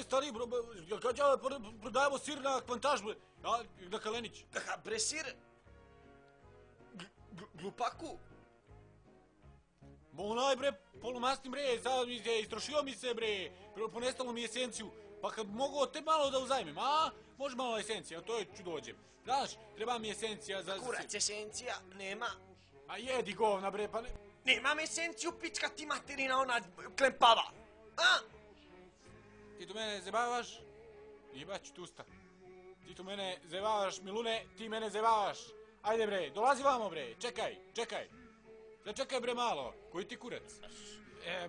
stari, bro, kad ja prodajemo sir na kvantaž, bre, na Kalenić. Bre, sir? Glupaku? Onaj, bre, polumasni, bre, sad mi se, istrošio mi se, bre, ponestalo mi esenciju. Pa kad mogu te malo da uzajmem, a? Može malo esencija, a to je ću dođem. Znaš, treba mi esencija za... Kurac, esencija, nema. A jedi govna, bre, pa ne... Nemam esenciju, pička ti materina, ona klempava. A? Ti tu mene zebavaš? Jebać tusta. Ti tu mene zebavaš, Milune, ti mene zebavaš. Ajde, bre, dolazi vamo, bre, čekaj. Začekaj, bre, malo, koji ti kurac?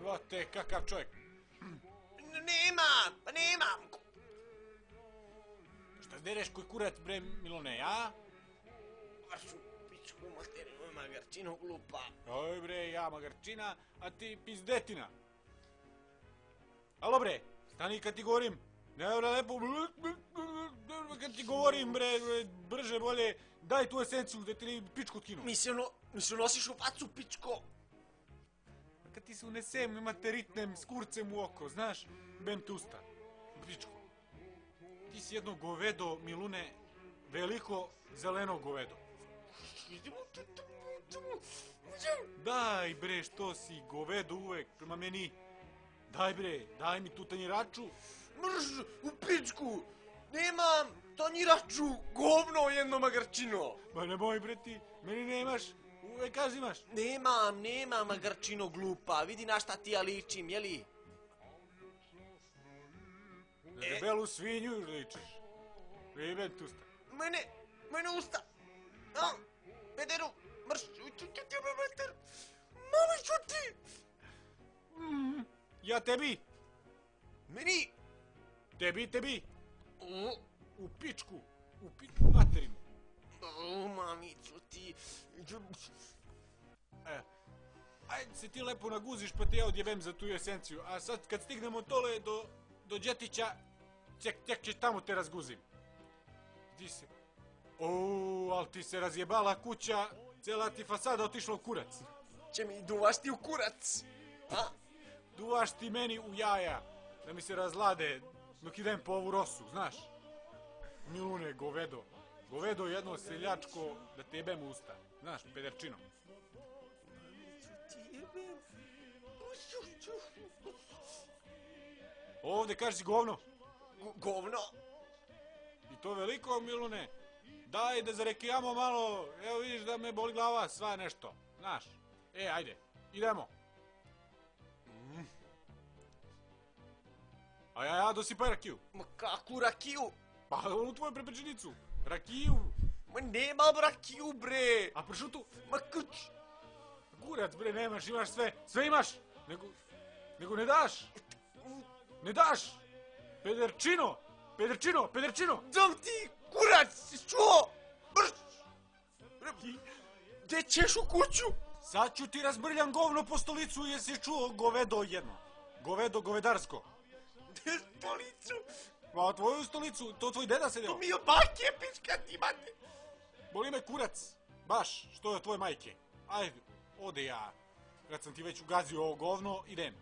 Bote, kakav čovjek. Nemam. Šta zdereš koji kurac, bre, Milune, a? Vašu pičku materinu, magarčinu glupa. Oj, bre, ja magarčina, a ti pizdetina. Alo, bre, stani kad ti govorim. Ne, bre, lepo, kad ti govorim, bre, brže, bolje, daj tu esenciju da ti pičku tkinu. Mi se nosiš u facu, pičko. Kad ti se unesem, imate ritnem s kurcem u oko, znaš, bem te usta. Pičko. Ti si jedno govedo, Milune, veliko zeleno govedo. Daj, bre, što si govedo uvek prema meni. Daj, bre, daj mi tu tanjiraču. Mrž, u pičku. Nemam tanjiraču, govno jedno magarčino. Ma nemoj, bre, ti, meni nemaš. Uvek kaži imaš. Nemam magarčino glupa, vidi na šta ti ja ličim, jeli? Na debelu svinju ličiš. Riben tusta. Mene usta. Pederu, mrš, mama čuti. Ja tebi. Meni. Tebi. U pičku materinu. Mamicu ti... Ajde se ti lepo naguziš pa te ja odjebem za tu esenciju. A sad kad stignemo tole do Đetića, tek će tamo te razguzim. Di se... al ti se razjebala kuća, cijela ti fasada otišla u kurac. Će mi duvaš ti u kurac. Duvaš ti meni u jaja, da mi se razlade dok idem po ovu rosu, znaš. Milune, govedo. Govedo jedno seljačko da te jebem u usta. Znaš, pederčino. Ovdje kaži si govno. Govno? I to veliko, Milune. Daj da zarekijamo malo. Evo vidiš da me boli glava, sva nešto. Znaš. Ajde, idemo. A ja dosipaj rakiju. Ma kakvu rakiju? Pa u tvoju prepečenicu. Rakiju. Ma nemam rakiju, bre. A pršutu? Ma kuć. Kurac, bre, nemaš, imaš sve. Sve imaš. Nego ne daš. Ne daš. Pederčino. Dam ti, kurac, si čuo? Mrš. Gde ćeš u kuću? Sad ću ti razbrljam govno po stolicu, jesi čuo govedo jedno. Govedarsko. Gde stolicu? Ma tvoju stolicu, to tvoj deda sedeo. To mi od bake, pička ti mate. Boli me kurac, baš, što je od tvoje majke. Ajde, ode ja. Kad sam ti već ugazio ovo govno, idem.